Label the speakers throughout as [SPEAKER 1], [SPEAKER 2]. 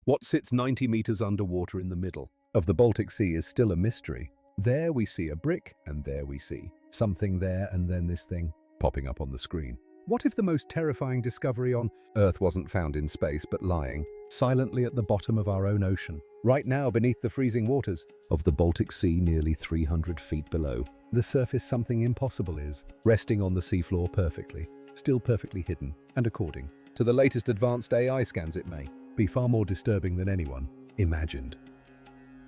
[SPEAKER 1] What sits 90 meters underwater in the middle of the Baltic Sea is still a mystery. There we see a brick, and there we see something there, and then this thing popping up on the screen. What if the most terrifying discovery on Earth wasn't found in space, but lying silently at the bottom of our own ocean? Right now, beneath the freezing waters of the Baltic Sea, nearly 300 feet below the surface, something impossible is resting on the seafloor perfectly, still perfectly hidden, and according to the latest advanced AI scans, it may be far more disturbing than anyone imagined.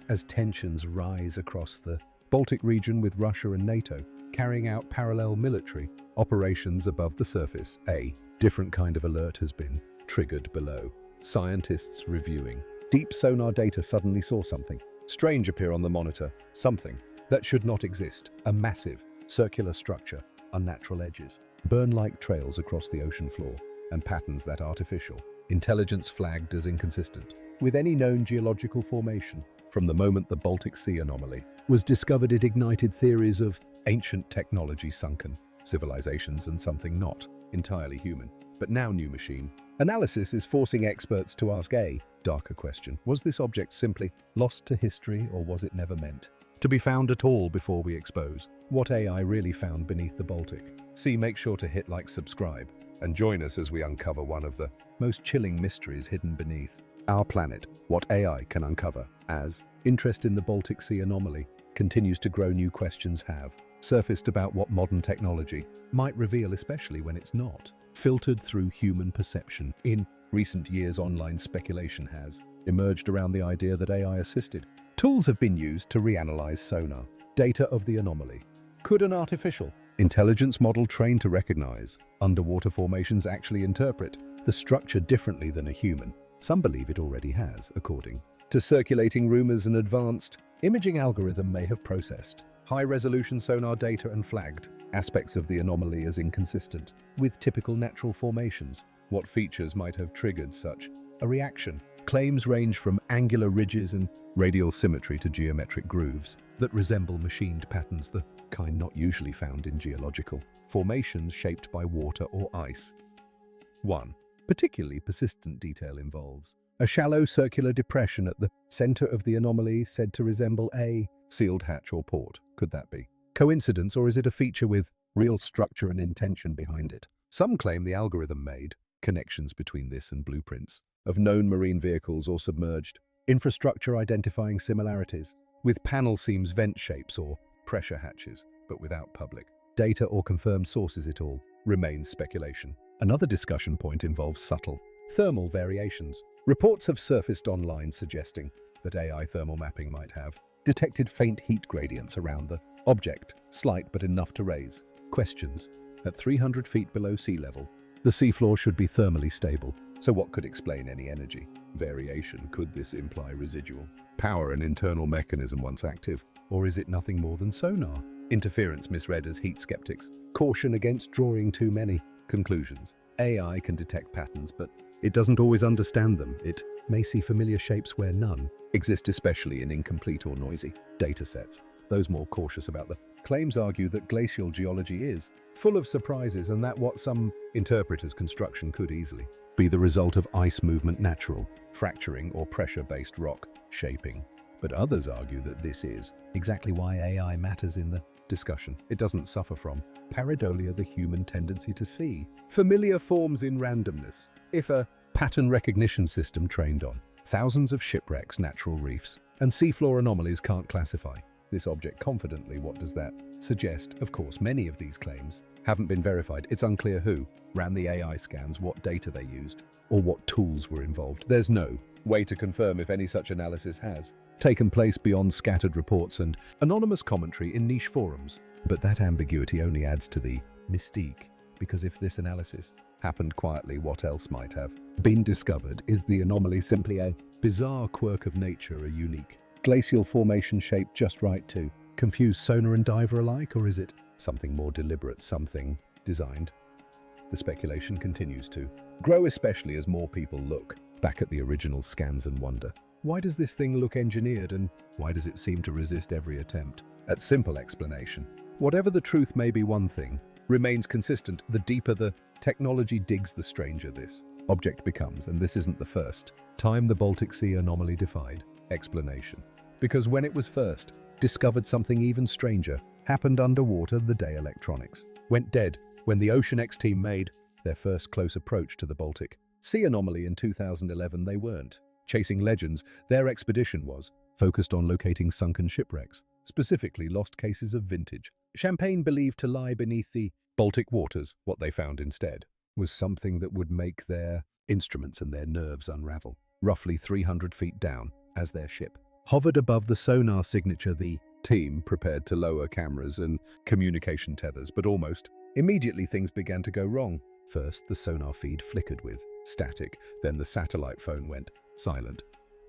[SPEAKER 1] As tensions rise across the Baltic region, with Russia and NATO carrying out parallel military operations above the surface, a different kind of alert has been triggered below. Scientists reviewing deep sonar data suddenly saw something strange appear on the monitor, something that should not exist, a massive circular structure, unnatural edges, burn-like trails across the ocean floor, and patterns that artificial intelligence flagged as inconsistent with any known geological formation. From the moment the Baltic Sea Anomaly was discovered, it ignited theories of ancient technology, sunken civilizations, and something not entirely human. But now new machine analysis is forcing experts to ask a darker question. Was this object simply lost to history, or was it never meant to be found at all? Before we expose what AI really found beneath the Baltic Sea, make sure to hit like, subscribe, and join us as we uncover one of the most chilling mysteries hidden beneath our planet. What AI can uncover. As interest in the Baltic Sea Anomaly continues to grow, new questions have surfaced about what modern technology might reveal, especially when it's not filtered through human perception. In recent years, online speculation has emerged around the idea that AI-assisted tools have been used to reanalyze sonar data of the anomaly. Could an artificial intelligence model trained to recognize underwater formations actually interpret the structure differently than a human? Some believe it already has. According to circulating rumors, an advanced imaging algorithm may have processed high-resolution sonar data and flagged aspects of the anomaly as inconsistent with typical natural formations. What features might have triggered such a reaction? Claims range from angular ridges and radial symmetry to geometric grooves that resemble machined patterns, the kind not usually found in geological formations shaped by water or ice. One particularly persistent detail involves a shallow circular depression at the center of the anomaly, said to resemble a sealed hatch or port. Could that be coincidence, or is it a feature with real structure and intention behind it? Some claim the algorithm made connections between this and blueprints of known marine vehicles or submerged infrastructure, identifying similarities with panel seams, vent shapes, or pressure hatches, but without public data or confirmed sources. It all remains speculation. Another discussion point involves subtle thermal variations. Reports have surfaced online suggesting that AI thermal mapping might have detected faint heat gradients around the object, slight but enough to raise questions. At 300 feet below sea level, the seafloor should be thermally stable. So what could explain any energy variation? Could this imply residual power, an internal mechanism once active? Or is it nothing more than sonar interference misread as heat? Skeptics caution against drawing too many conclusions. AI can detect patterns, but it doesn't always understand them. It may see familiar shapes where none exist, especially in incomplete or noisy datasets. Those more cautious about the claims argue that glacial geology is full of surprises, and that what some interpret as construction could easily be the result of ice movement, natural fracturing, or pressure-based rock shaping. But others argue that this is exactly why AI matters in the discussion. It doesn't suffer from pareidolia, the human tendency to see familiar forms in randomness. If a pattern recognition system trained on thousands of shipwrecks, natural reefs, and seafloor anomalies can't classify this object confidently, what does that suggest? Of course, many of these claims haven't been verified. It's unclear who ran the AI scans, what data they used, or what tools were involved. There's no way to confirm if any such analysis has taken place beyond scattered reports and anonymous commentary in niche forums. But that ambiguity only adds to the mystique, because if this analysis happened quietly, what else might have been discovered? Is the anomaly simply a bizarre quirk of nature, a unique glacial formation shaped just right to confuse sonar and diver alike, or is it something more deliberate, something designed? The speculation continues to grow, especially as more people look back at the original scans and wonder, why does this thing look engineered, and why does it seem to resist every attempt at simple explanation? Whatever the truth may be, one thing remains consistent: the deeper the technology digs, the stranger this object becomes, and this isn't the first time the Baltic Sea Anomaly defied explanation. Because when it was first discovered, something even stranger happened underwater the day electronics went dead, when the Ocean X team made their first close approach to the Baltic Sea Anomaly in 2011. They weren't chasing legends. Their expedition was focused on locating sunken shipwrecks, specifically lost cases of vintage champagne believed to lie beneath the Baltic waters. What they found instead was something that would make their instruments and their nerves unravel. Roughly 300 feet down, as their ship hovered above the sonar signature, the team prepared to lower cameras and communication tethers, but almost immediately things began to go wrong. First, the sonar feed flickered with static, then the satellite phone went silent.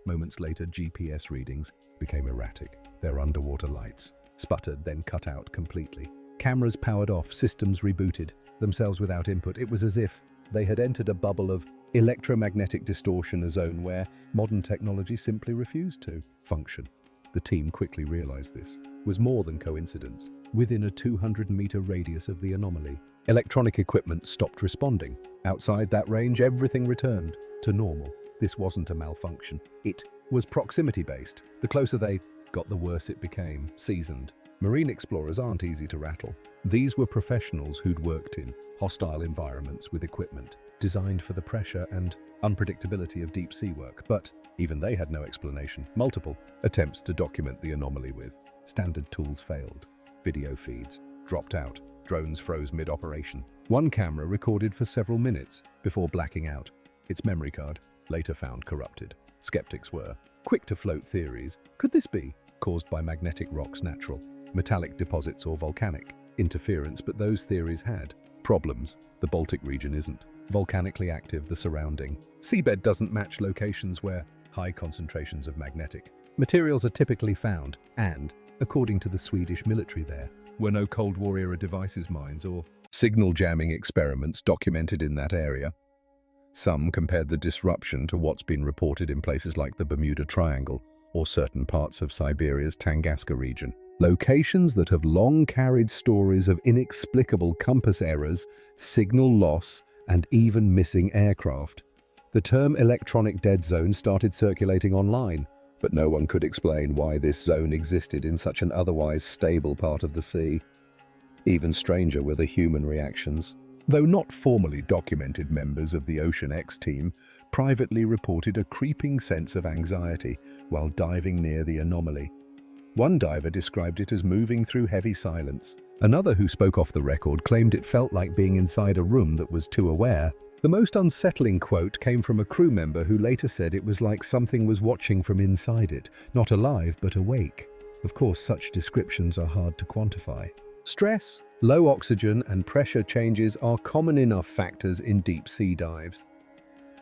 [SPEAKER 1] Moments later, GPS readings became erratic. Their underwater lights sputtered, then cut out completely. Cameras powered off, systems rebooted themselves without input. It was as if they had entered a bubble of electromagnetic distortion, a zone where modern technology simply refused to function. The team quickly realized this was more than coincidence. Within a 200-meter radius of the anomaly, electronic equipment stopped responding. Outside that range, everything returned to normal. This wasn't a malfunction. It was proximity-based. The closer they got, the worse it became. Seasoned marine explorers aren't easy to rattle. These were professionals who'd worked in hostile environments with equipment designed for the pressure and unpredictability of deep-sea work. But even they had no explanation. Multiple attempts to document the anomaly with standard tools failed. Video feeds dropped out. Drones froze mid-operation. One camera recorded for several minutes before blacking out. Its memory card later found corrupted. Skeptics were quick to float theories. Could this be caused by magnetic rocks, natural metallic deposits, or volcanic interference? But those theories had problems. The Baltic region isn't volcanically active. The surrounding seabed doesn't match locations where high concentrations of magnetic materials are typically found, and, according to the Swedish military, there were no Cold War era devices, mines, or signal jamming experiments documented in that area. Some compared the disruption to what's been reported in places like the Bermuda Triangle or certain parts of Siberia's Tunguska region, locations that have long carried stories of inexplicable compass errors, signal loss, and even missing aircraft. The term electronic dead zone started circulating online, but no one could explain why this zone existed in such an otherwise stable part of the sea. Even stranger were the human reactions. Though not formally documented, members of the Ocean X team privately reported a creeping sense of anxiety while diving near the anomaly. One diver described it as moving through heavy silence. Another, who spoke off the record, claimed it felt like being inside a room that was too aware. The most unsettling quote came from a crew member who later said it was like something was watching from inside it, not alive but awake. Of course, such descriptions are hard to quantify. Stress, low oxygen, and pressure changes are common enough factors in deep sea dives.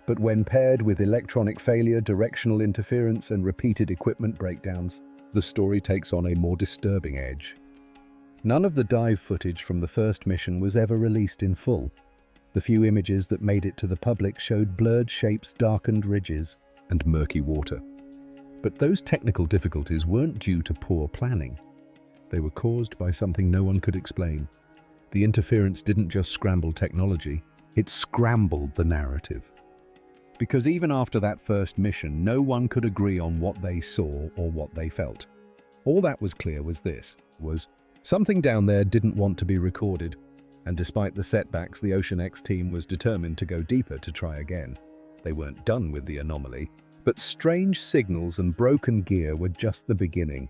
[SPEAKER 1] But when paired with electronic failure, directional interference, and repeated equipment breakdowns, the story takes on a more disturbing edge. None of the dive footage from the first mission was ever released in full. The few images that made it to the public showed blurred shapes, darkened ridges, and murky water. But those technical difficulties weren't due to poor planning. They were caused by something no one could explain. The interference didn't just scramble technology, it scrambled the narrative. Because even after that first mission, no one could agree on what they saw or what they felt. All that was clear was this, was something down there didn't want to be recorded. And despite the setbacks, the Ocean X team was determined to go deeper to try again. They weren't done with the anomaly, but strange signals and broken gear were just the beginning.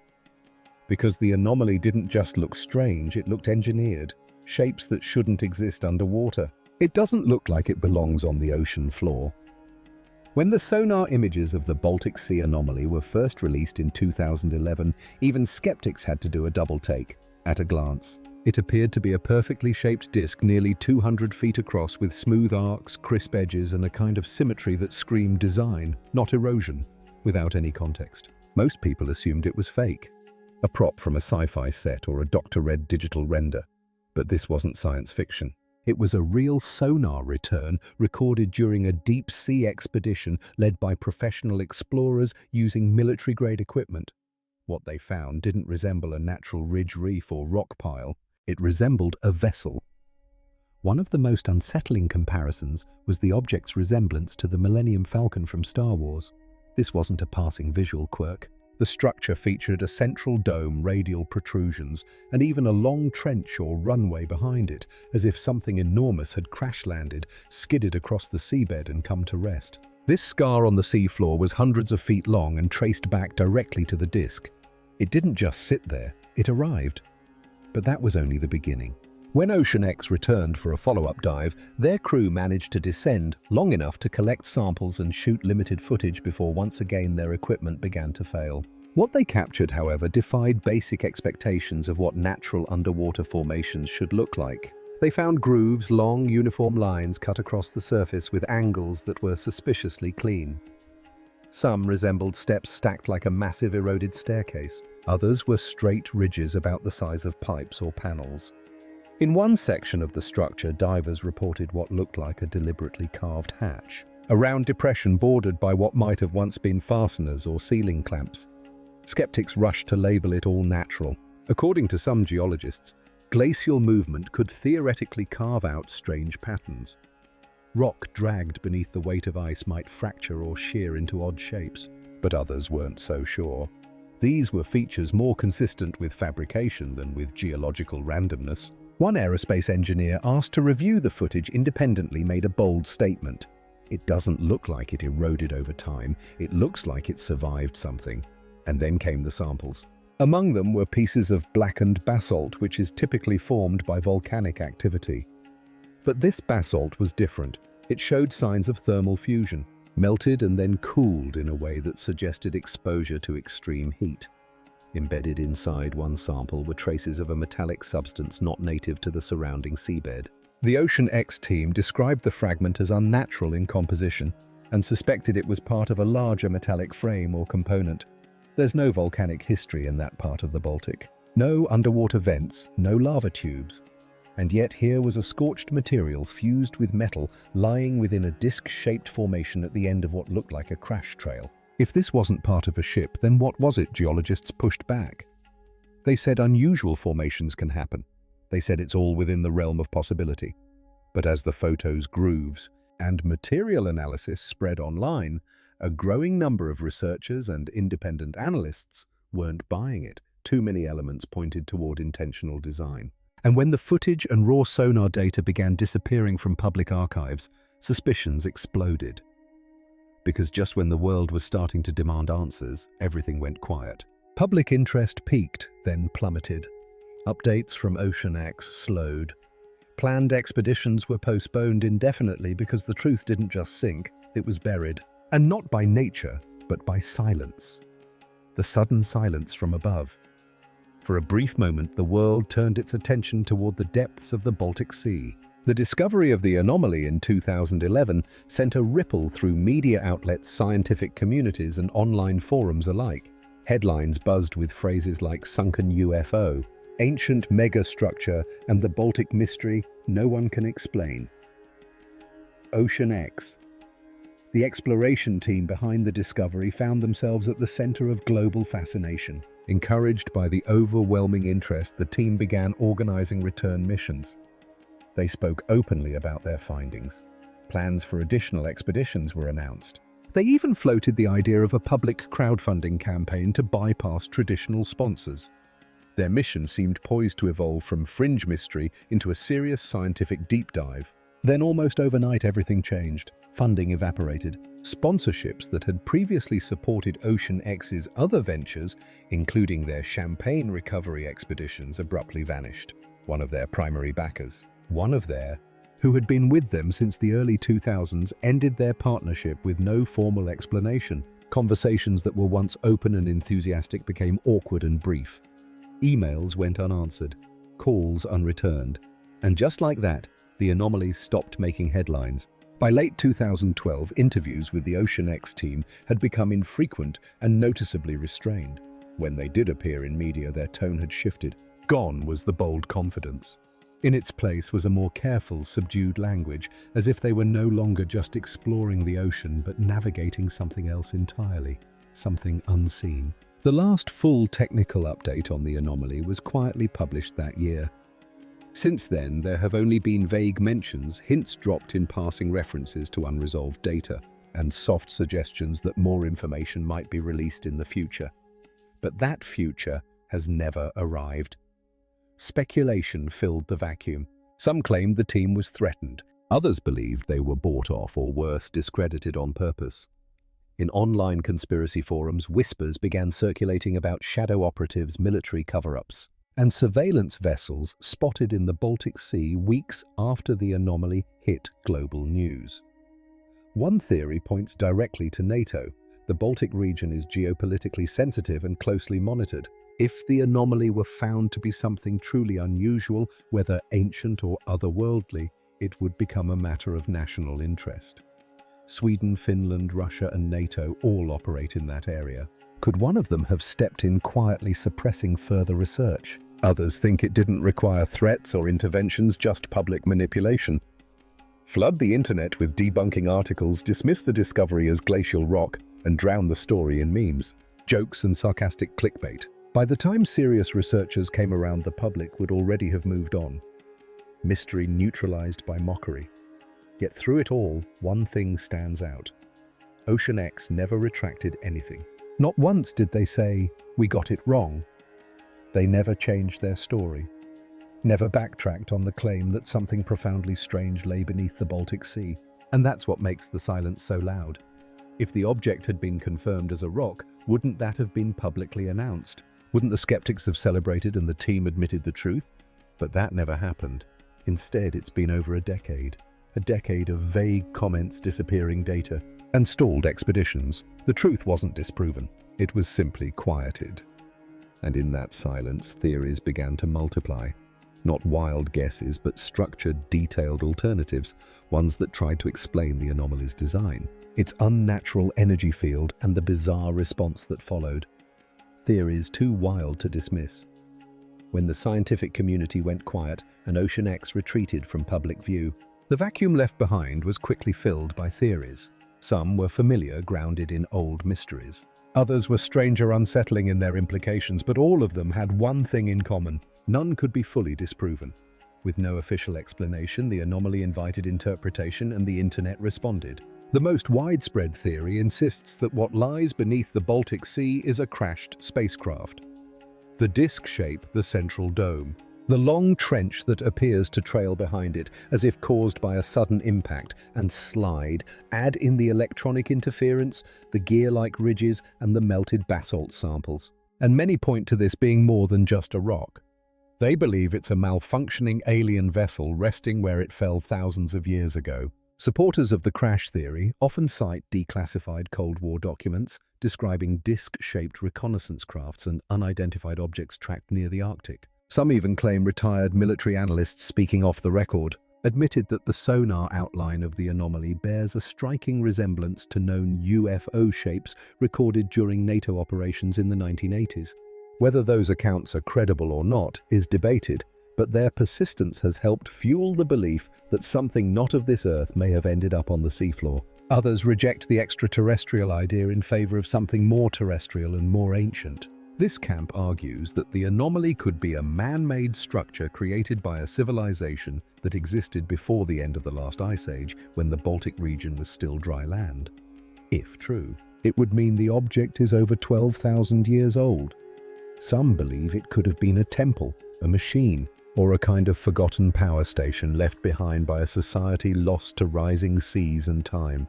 [SPEAKER 1] Because the anomaly didn't just look strange, it looked engineered, shapes that shouldn't exist underwater. It doesn't look like it belongs on the ocean floor. When the sonar images of the Baltic Sea Anomaly were first released in 2011, even skeptics had to do a double take. At a glance, it appeared to be a perfectly shaped disk nearly 200 feet across, with smooth arcs, crisp edges, and a kind of symmetry that screamed design, not erosion. Without any context, most people assumed it was fake, a prop from a sci-fi set or a Dr. Red digital render. But this wasn't science fiction. It was a real sonar return recorded during a deep-sea expedition led by professional explorers using military-grade equipment. What they found didn't resemble a natural ridge reef or rock pile. It resembled a vessel. One of the most unsettling comparisons was the object's resemblance to the Millennium Falcon from Star Wars. This wasn't a passing visual quirk. The structure featured a central dome, radial protrusions, and even a long trench or runway behind it, as if something enormous had crash-landed, skidded across the seabed and come to rest. This scar on the seafloor was hundreds of feet long and traced back directly to the disk. It didn't just sit there, it arrived. But that was only the beginning. When Ocean X returned for a follow-up dive, their crew managed to descend long enough to collect samples and shoot limited footage before once again their equipment began to fail. What they captured, however, defied basic expectations of what natural underwater formations should look like. They found grooves, long, uniform lines cut across the surface with angles that were suspiciously clean. Some resembled steps stacked like a massive eroded staircase. Others were straight ridges about the size of pipes or panels. In one section of the structure, divers reported what looked like a deliberately carved hatch, a round depression bordered by what might have once been fasteners or ceiling clamps. Skeptics rushed to label it all natural. According to some geologists, glacial movement could theoretically carve out strange patterns. Rock dragged beneath the weight of ice might fracture or shear into odd shapes, but others weren't so sure. These were features more consistent with fabrication than with geological randomness. One aerospace engineer asked to review the footage independently made a bold statement. "It doesn't look like it eroded over time, it looks like it survived something." And then came the samples. Among them were pieces of blackened basalt, which is typically formed by volcanic activity. But this basalt was different. It showed signs of thermal fusion, melted and then cooled in a way that suggested exposure to extreme heat. Embedded inside one sample were traces of a metallic substance not native to the surrounding seabed. The Ocean X team described the fragment as unnatural in composition and suspected it was part of a larger metallic frame or component. There's no volcanic history in that part of the Baltic. No underwater vents, no lava tubes. And yet here was a scorched material fused with metal lying within a disc-shaped formation at the end of what looked like a crash trail. If this wasn't part of a ship, then what was it? Geologists pushed back. They said unusual formations can happen. They said it's all within the realm of possibility. But as the photos, grooves, and material analysis spread online, a growing number of researchers and independent analysts weren't buying it. Too many elements pointed toward intentional design. And when the footage and raw sonar data began disappearing from public archives, suspicions exploded. Because just when the world was starting to demand answers, everything went quiet. Public interest peaked, then plummeted. Updates from Ocean X slowed. Planned expeditions were postponed indefinitely because the truth didn't just sink, it was buried. And not by nature, but by silence. The sudden silence from above. For a brief moment, the world turned its attention toward the depths of the Baltic Sea. The discovery of the anomaly in 2011 sent a ripple through media outlets, scientific communities, and online forums alike. Headlines buzzed with phrases like sunken UFO, ancient megastructure, and the Baltic mystery no one can explain. Ocean X. The exploration team behind the discovery found themselves at the center of global fascination. Encouraged by the overwhelming interest, the team began organizing return missions. They spoke openly about their findings. Plans for additional expeditions were announced. They even floated the idea of a public crowdfunding campaign to bypass traditional sponsors. Their mission seemed poised to evolve from fringe mystery into a serious scientific deep dive. Then almost overnight, everything changed. Funding evaporated. Sponsorships that had previously supported Ocean X's other ventures, including their champagne recovery expeditions, abruptly vanished. One of their primary backers, who had been with them since the early 2000s, ended their partnership with no formal explanation. Conversations that were once open and enthusiastic became awkward and brief. Emails went unanswered, calls unreturned. And just like that, the anomalies stopped making headlines. By late 2012, interviews with the Ocean X team had become infrequent and noticeably restrained. When they did appear in media, their tone had shifted. Gone was the bold confidence. In its place was a more careful, subdued language, as if they were no longer just exploring the ocean, but navigating something else entirely, something unseen. The last full technical update on the anomaly was quietly published that year. Since then, there have only been vague mentions, hints dropped in passing references to unresolved data, and soft suggestions that more information might be released in the future. But that future has never arrived. Speculation filled the vacuum. Some claimed the team was threatened. Others believed they were bought off or worse, discredited on purpose. In online conspiracy forums, whispers began circulating about shadow operatives, military cover-ups, and surveillance vessels spotted in the Baltic Sea weeks after the anomaly hit global news. One theory points directly to NATO. The Baltic region is geopolitically sensitive and closely monitored. If the anomaly were found to be something truly unusual, whether ancient or otherworldly, it would become a matter of national interest. Sweden, Finland, Russia, and NATO all operate in that area. Could one of them have stepped in quietly, suppressing further research? Others think it didn't require threats or interventions, just public manipulation. Flood the internet with debunking articles, dismiss the discovery as glacial rock, and drown the story in memes, jokes, and sarcastic clickbait. By the time serious researchers came around, the public would already have moved on. Mystery neutralized by mockery. Yet through it all, one thing stands out. Ocean X never retracted anything. Not once did they say, "We got it wrong." They never changed their story. Never backtracked on the claim that something profoundly strange lay beneath the Baltic Sea. And that's what makes the silence so loud. If the object had been confirmed as a rock, wouldn't that have been publicly announced? Wouldn't the skeptics have celebrated and the team admitted the truth? But that never happened. Instead, it's been over a decade of vague comments, disappearing data, and stalled expeditions. The truth wasn't disproven. It was simply quieted. And in that silence, theories began to multiply. Not wild guesses, but structured, detailed alternatives, ones that tried to explain the anomaly's design, its unnatural energy field, and the bizarre response that followed. Theories too wild to dismiss. When the scientific community went quiet and Ocean X retreated from public view, the vacuum left behind was quickly filled by theories. Some were familiar, grounded in old mysteries. Others were strange or unsettling in their implications, but all of them had one thing in common. None could be fully disproven. With no official explanation, the anomaly invited interpretation, and the internet responded. The most widespread theory insists that what lies beneath the Baltic Sea is a crashed spacecraft. The disk shape, the central dome. The long trench that appears to trail behind it, as if caused by a sudden impact and slide. Add in the electronic interference, the gear-like ridges, and the melted basalt samples. And many point to this being more than just a rock. They believe it's a malfunctioning alien vessel resting where it fell thousands of years ago. Supporters of the crash theory often cite declassified Cold War documents describing disc-shaped reconnaissance crafts and unidentified objects tracked near the Arctic. Some even claim retired military analysts speaking off the record admitted that the sonar outline of the anomaly bears a striking resemblance to known UFO shapes recorded during NATO operations in the 1980s. Whether those accounts are credible or not is debated, but their persistence has helped fuel the belief that something not of this Earth may have ended up on the seafloor. Others reject the extraterrestrial idea in favor of something more terrestrial and more ancient. This camp argues that the anomaly could be a man-made structure created by a civilization that existed before the end of the last ice age, when the Baltic region was still dry land. If true, it would mean the object is over 12,000 years old. Some believe it could have been a temple, a machine, or a kind of forgotten power station left behind by a society lost to rising seas and time.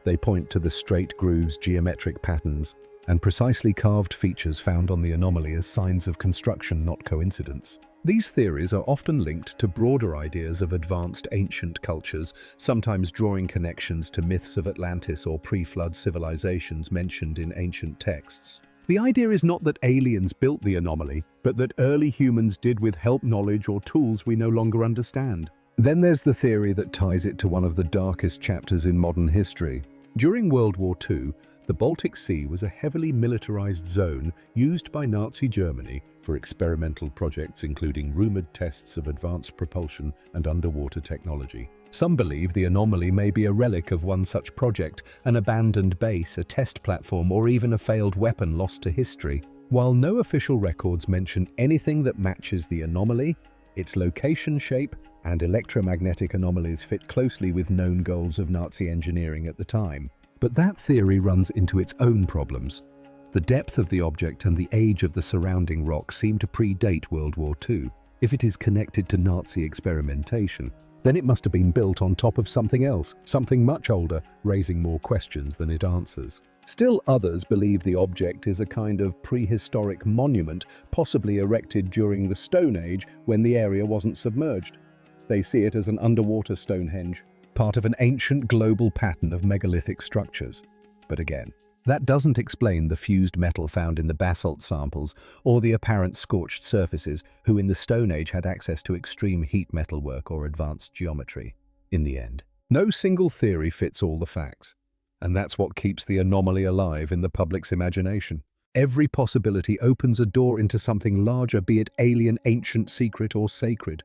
[SPEAKER 1] They point to the straight grooves, geometric patterns, and precisely carved features found on the anomaly as signs of construction, not coincidence. These theories are often linked to broader ideas of advanced ancient cultures, sometimes drawing connections to myths of Atlantis or pre-flood civilizations mentioned in ancient texts. The idea is not that aliens built the anomaly, but that early humans did with help, knowledge, or tools we no longer understand. Then there's the theory that ties it to one of the darkest chapters in modern history. During World War II, the Baltic Sea was a heavily militarized zone used by Nazi Germany for experimental projects including rumored tests of advanced propulsion and underwater technology. Some believe the anomaly may be a relic of one such project, an abandoned base, a test platform, or even a failed weapon lost to history. While no official records mention anything that matches the anomaly, Its location, shape, and electromagnetic anomalies fit closely with known goals of Nazi engineering at the time. But that theory runs into its own problems. The depth of the object and the age of the surrounding rock seem to predate World War II. If it is connected to Nazi experimentation, then it must have been built on top of something else, something much older, raising more questions than it answers. Still others believe the object is a kind of prehistoric monument, possibly erected during the Stone Age when the area wasn't submerged. They see it as an underwater Stonehenge, part of an ancient global pattern of megalithic structures. But again, that doesn't explain the fused metal found in the basalt samples or the apparent scorched surfaces who in the Stone Age had access to extreme heat metalwork or advanced geometry. In the end, no single theory fits all the facts, and that's what keeps the anomaly alive in the public's imagination. Every possibility opens a door into something larger, be it alien, ancient, secret, or sacred.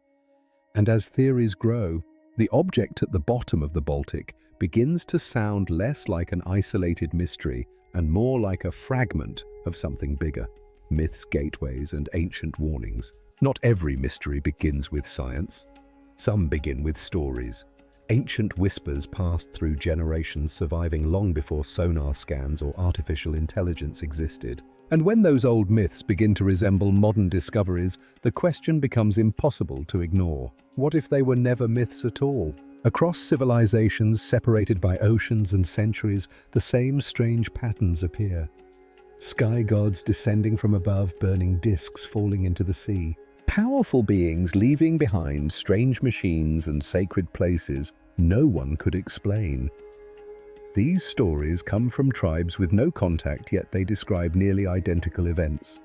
[SPEAKER 1] And as theories grow, the object at the bottom of the Baltic begins to sound less like an isolated mystery and more like a fragment of something bigger. Myths, gateways, and ancient warnings. Not every mystery begins with science. Some begin with stories. Ancient whispers passed through generations, surviving long before sonar scans or artificial intelligence existed. And when those old myths begin to resemble modern discoveries, the question becomes impossible to ignore. What if they were never myths at all? Across civilizations separated by oceans and centuries, the same strange patterns appear. Sky gods descending from above, burning discs falling into the sea. Powerful beings leaving behind strange machines and sacred places no one could explain. These stories come from tribes with no contact, yet they describe nearly identical events.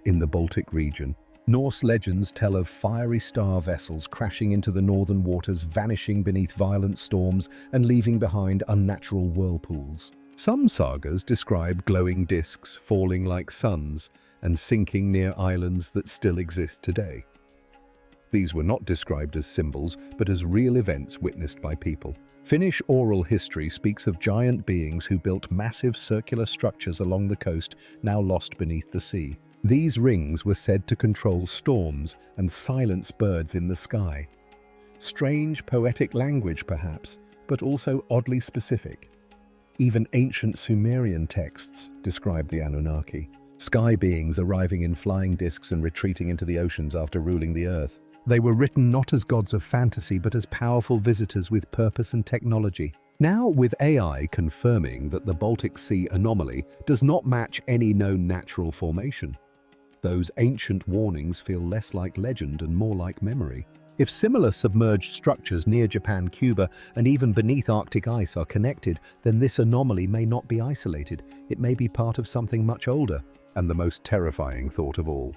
[SPEAKER 1] In the Baltic region, Norse legends tell of fiery star vessels crashing into the northern waters, vanishing beneath violent storms and leaving behind unnatural whirlpools. Some sagas describe glowing discs falling like suns and sinking near islands that still exist today. These were not described as symbols, but as real events witnessed by people. Finnish oral history speaks of giant beings who built massive circular structures along the coast, now lost beneath the sea. These rings were said to control storms and silence birds in the sky. Strange poetic language perhaps, but also oddly specific. Even ancient Sumerian texts describe the Anunnaki, sky beings arriving in flying discs and retreating into the oceans after ruling the earth. They were written not as gods of fantasy, but as powerful visitors with purpose and technology. Now, with AI confirming that the Baltic Sea Anomaly does not match any known natural formation, those ancient warnings feel less like legend and more like memory. If similar submerged structures near Japan, Cuba, and even beneath Arctic ice are connected, then this anomaly may not be isolated. It may be part of something much older. And the most terrifying thought of all,